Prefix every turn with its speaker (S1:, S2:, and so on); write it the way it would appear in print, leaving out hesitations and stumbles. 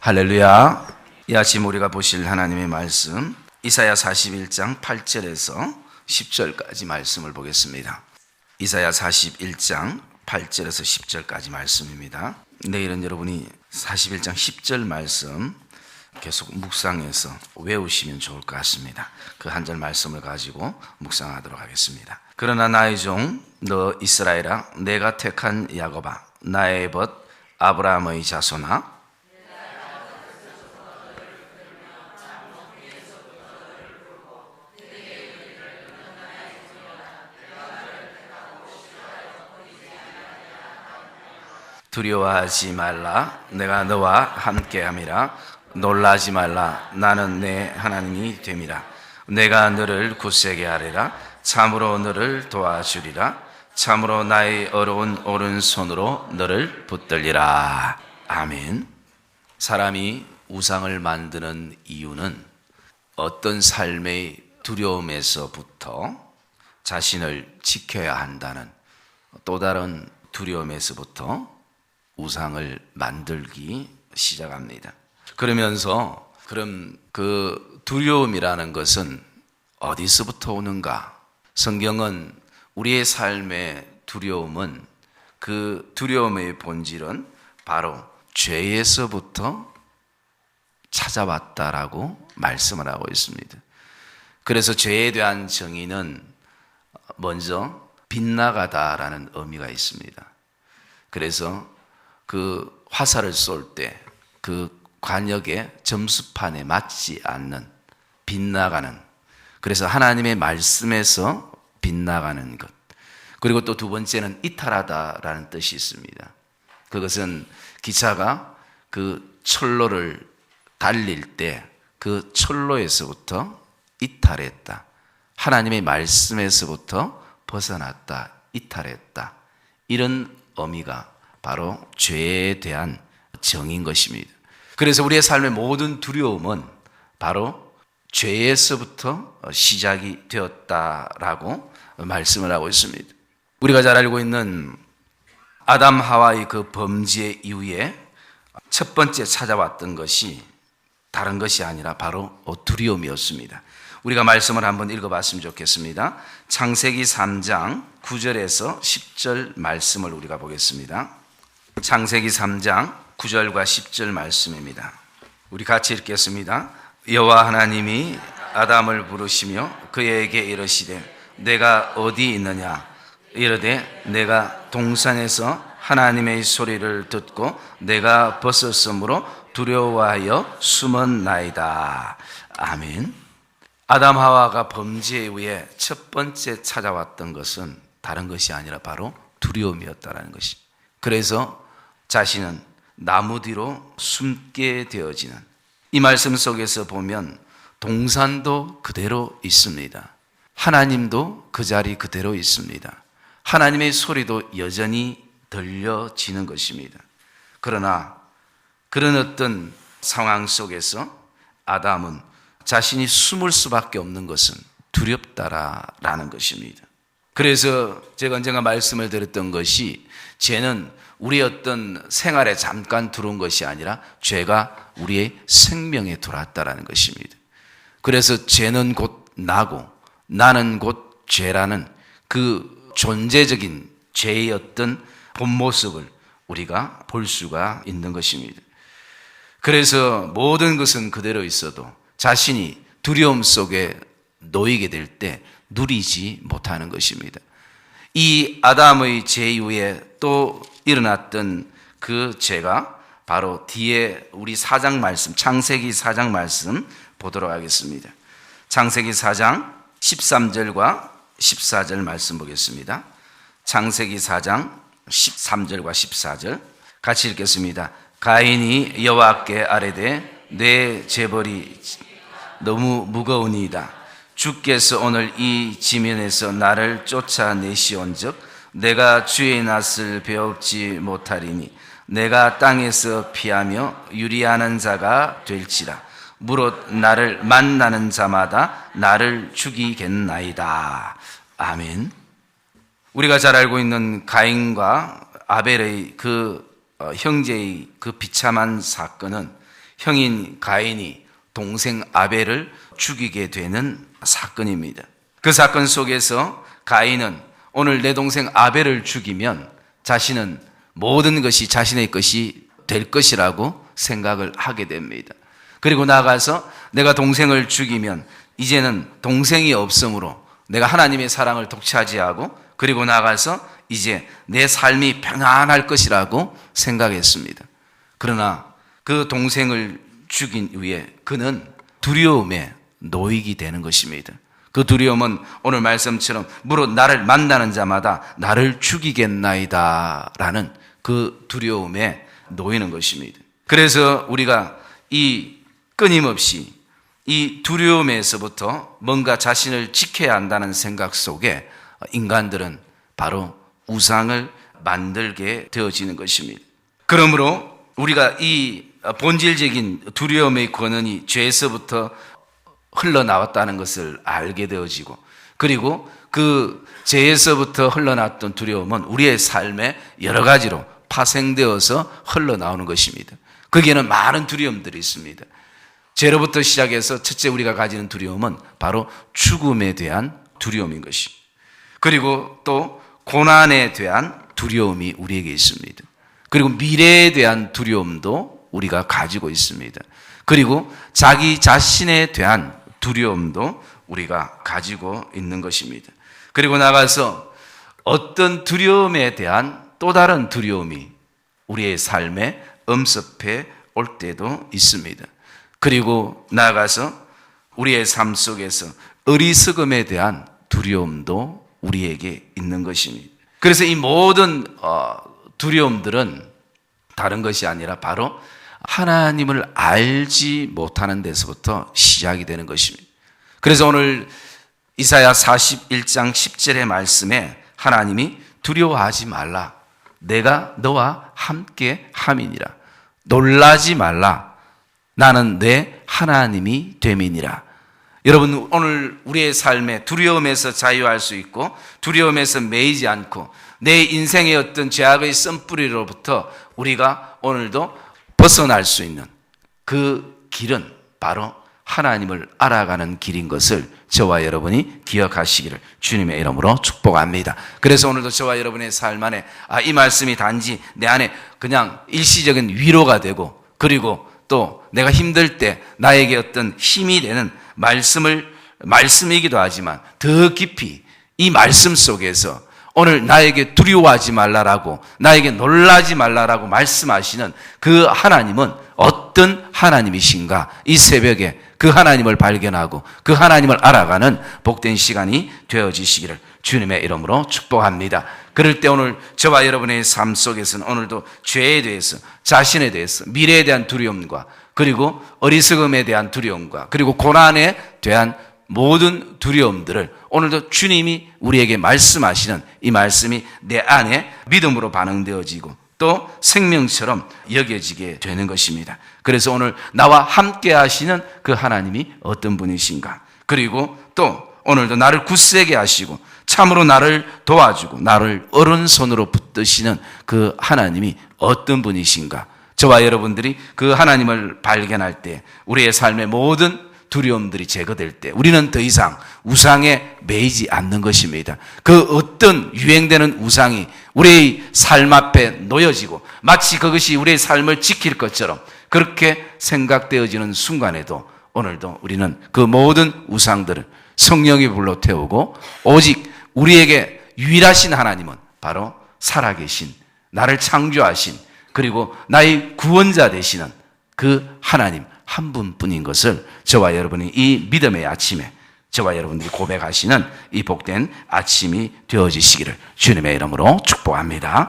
S1: 할렐루야. 이 아침 우리가 보실 하나님의 말씀 이사야 41장 8절에서 10절까지 말씀을 보겠습니다. 이사야 41장 8절에서 10절까지 말씀입니다. 내일은 여러분이 41장 10절 말씀 계속 묵상해서 외우시면 좋을 것 같습니다. 그 한 절 말씀을 가지고 묵상하도록 하겠습니다. 그러나 나의 종 너 이스라엘아, 내가 택한 야곱아, 나의 벗 아브라함의 자손아, 두려워하지 말라. 내가 너와 함께함이라. 놀라지 말라. 나는 내 하나님이 됨이라. 내가 너를 굳세게 하리라. 참으로 너를 도와주리라. 참으로 나의 어려운 오른손으로 너를 붙들리라. 아멘. 사람이 우상을 만드는 이유는 어떤 삶의 두려움에서부터 자신을 지켜야 한다는 또 다른 두려움에서부터 우상을 만들기 시작합니다. 그러면서 그럼 그 두려움이라는 것은 어디서부터 오는가? 성경은 우리의 삶의 두려움은 그 두려움의 본질은 바로 죄에서부터 찾아왔다라고 말씀을 하고 있습니다. 그래서 죄에 대한 정의는 먼저 빗나가다라는 의미가 있습니다. 그래서 그 화살을 쏠 때 그 관역의 점수판에 맞지 않는 빗나가는, 그래서 하나님의 말씀에서 빗나가는 것. 그리고 또 두 번째는 이탈하다라는 뜻이 있습니다. 그것은 기차가 그 철로를 달릴 때 그 철로에서부터 이탈했다, 하나님의 말씀에서부터 벗어났다, 이탈했다, 이런 의미가 바로 죄에 대한 정의인 것입니다. 그래서 우리의 삶의 모든 두려움은 바로 죄에서부터 시작이 되었다라고 말씀을 하고 있습니다. 우리가 잘 알고 있는 아담 하와의 그 범죄 이후에 첫 번째 찾아왔던 것이 다른 것이 아니라 바로 두려움이었습니다. 우리가 말씀을 한번 읽어봤으면 좋겠습니다. 창세기 3장 9절에서 10절 말씀을 우리가 보겠습니다. 창세기 3장 9절과 10절 말씀입니다. 우리 같이 읽겠습니다. 여호와 하나님이 아담을 부르시며 그에게 이르시되 내가 어디 있느냐? 이르되 내가 동산에서 하나님의 소리를 듣고 내가 벗었으므로 두려워하여 숨었나이다. 아멘. 아담 하와가 범죄 이후에 첫 번째 찾아왔던 것은 다른 것이 아니라 바로 두려움이었다는 것이. 그래서 자신은 나무 뒤로 숨게 되어지는, 이 말씀 속에서 보면 동산도 그대로 있습니다. 하나님도 그 자리 그대로 있습니다. 하나님의 소리도 여전히 들려지는 것입니다. 그러나 그런 어떤 상황 속에서 아담은 자신이 숨을 수밖에 없는 것은 두렵다라는 것입니다. 그래서 제가 언젠가 말씀을 드렸던 것이, 죄는 우리의 어떤 생활에 잠깐 들어온 것이 아니라 죄가 우리의 생명에 들어왔다는 것입니다. 그래서 죄는 곧 나고 나는 곧 죄라는 그 존재적인 죄의 어떤 본 모습을 우리가 볼 수가 있는 것입니다. 그래서 모든 것은 그대로 있어도 자신이 두려움 속에 놓이게 될 때 누리지 못하는 것입니다. 이 아담의 죄 이후에 또 일어났던 그 죄가 바로 뒤에 우리 4장 말씀, 창세기 4장 말씀 보도록 하겠습니다. 창세기 4장 13절과 14절 말씀 보겠습니다. 창세기 4장 13절과 14절 같이 읽겠습니다. 가인이 여호와께 아뢰되 내 재벌이 너무 무거우니이다. 주께서 오늘 이 지면에서 나를 쫓아내시온즉 내가 주의 낯을 배웁지 못하리니 내가 땅에서 피하며 유리하는 자가 될지라. 무릇 나를 만나는 자마다 나를 죽이겠나이다. 아멘. 우리가 잘 알고 있는 가인과 아벨의 그 형제의 그 비참한 사건은 형인 가인이 동생 아벨을 죽이게 되는 사건입니다. 그 사건 속에서 가인은 오늘 내 동생 아벨을 죽이면 자신은 모든 것이 자신의 것이 될 것이라고 생각을 하게 됩니다. 그리고 나가서 내가 동생을 죽이면 이제는 동생이 없으므로 내가 하나님의 사랑을 독차지하고 그리고 나가서 이제 내 삶이 평안할 것이라고 생각했습니다. 그러나 그 동생을 죽인 후에 그는 두려움에 놓이게 되는 것입니다. 그 두려움은 오늘 말씀처럼 무릇 나를 만나는 자마다 나를 죽이겠나이다 라는 그 두려움에 놓이는 것입니다. 그래서 우리가 이 끊임없이 이 두려움에서부터 뭔가 자신을 지켜야 한다는 생각 속에 인간들은 바로 우상을 만들게 되어지는 것입니다. 그러므로 우리가 이 본질적인 두려움의 근원이 죄에서부터 흘러나왔다는 것을 알게 되어지고 그리고 그 죄에서부터 흘러났던 두려움은 우리의 삶에 여러 가지로 파생되어서 흘러나오는 것입니다. 거기에는 많은 두려움들이 있습니다. 죄로부터 시작해서 첫째 우리가 가지는 두려움은 바로 죽음에 대한 두려움인 것입니다. 그리고 또 고난에 대한 두려움이 우리에게 있습니다. 그리고 미래에 대한 두려움도 우리가 가지고 있습니다. 그리고 자기 자신에 대한 두려움도 우리가 가지고 있는 것입니다. 그리고 나가서 어떤 두려움에 대한 또 다른 두려움이 우리의 삶에 엄습해 올 때도 있습니다. 그리고 나아가서 우리의 삶 속에서 어리석음에 대한 두려움도 우리에게 있는 것입니다. 그래서 이 모든 두려움들은 다른 것이 아니라 바로 하나님을 알지 못하는 데서부터 시작이 되는 것입니다. 그래서 오늘 이사야 41장 10절의 말씀에 하나님이 두려워하지 말라. 내가 너와 함께 함이니라. 놀라지 말라. 나는 내 하나님이 됨이니라. 여러분, 오늘 우리의 삶에 두려움에서 자유할 수 있고 두려움에서 매이지 않고 내 인생의 어떤 죄악의 쓴뿌리로부터 우리가 오늘도 벗어날 수 있는 그 길은 바로 하나님을 알아가는 길인 것을 저와 여러분이 기억하시기를 주님의 이름으로 축복합니다. 그래서 오늘도 저와 여러분의 삶 안에 이 말씀이 단지 내 안에 그냥 일시적인 위로가 되고 그리고 또 내가 힘들 때 나에게 어떤 힘이 되는 말씀이기도 하지만 더 깊이 이 말씀 속에서 오늘 나에게 두려워하지 말라라고 나에게 놀라지 말라라고 말씀하시는 그 하나님은 어떤 하나님이신가 이 새벽에 그 하나님을 발견하고 그 하나님을 알아가는 복된 시간이 되어지시기를 주님의 이름으로 축복합니다. 그럴 때 오늘 저와 여러분의 삶 속에서는 오늘도 죄에 대해서 자신에 대해서 미래에 대한 두려움과 그리고 어리석음에 대한 두려움과 그리고 고난에 대한 모든 두려움들을 오늘도 주님이 우리에게 말씀하시는 이 말씀이 내 안에 믿음으로 반응되어지고 또 생명처럼 여겨지게 되는 것입니다. 그래서 오늘 나와 함께 하시는 그 하나님이 어떤 분이신가, 그리고 또 오늘도 나를 굳세게 하시고 참으로 나를 도와주고 나를 오른손으로 붙드시는 그 하나님이 어떤 분이신가, 저와 여러분들이 그 하나님을 발견할 때 우리의 삶의 모든 두려움들이 제거될 때 우리는 더 이상 우상에 매이지 않는 것입니다. 그 어떤 유행되는 우상이 우리의 삶 앞에 놓여지고 마치 그것이 우리의 삶을 지킬 것처럼 그렇게 생각되어지는 순간에도 오늘도 우리는 그 모든 우상들을 성령이 불러 태우고 오직 우리에게 유일하신 하나님은 바로 살아계신 나를 창조하신 그리고 나의 구원자 되시는 그 하나님 한 분뿐인 것을 저와 여러분이 이 믿음의 아침에 저와 여러분들이 고백하시는 이 복된 아침이 되어지시기를 주님의 이름으로 축복합니다.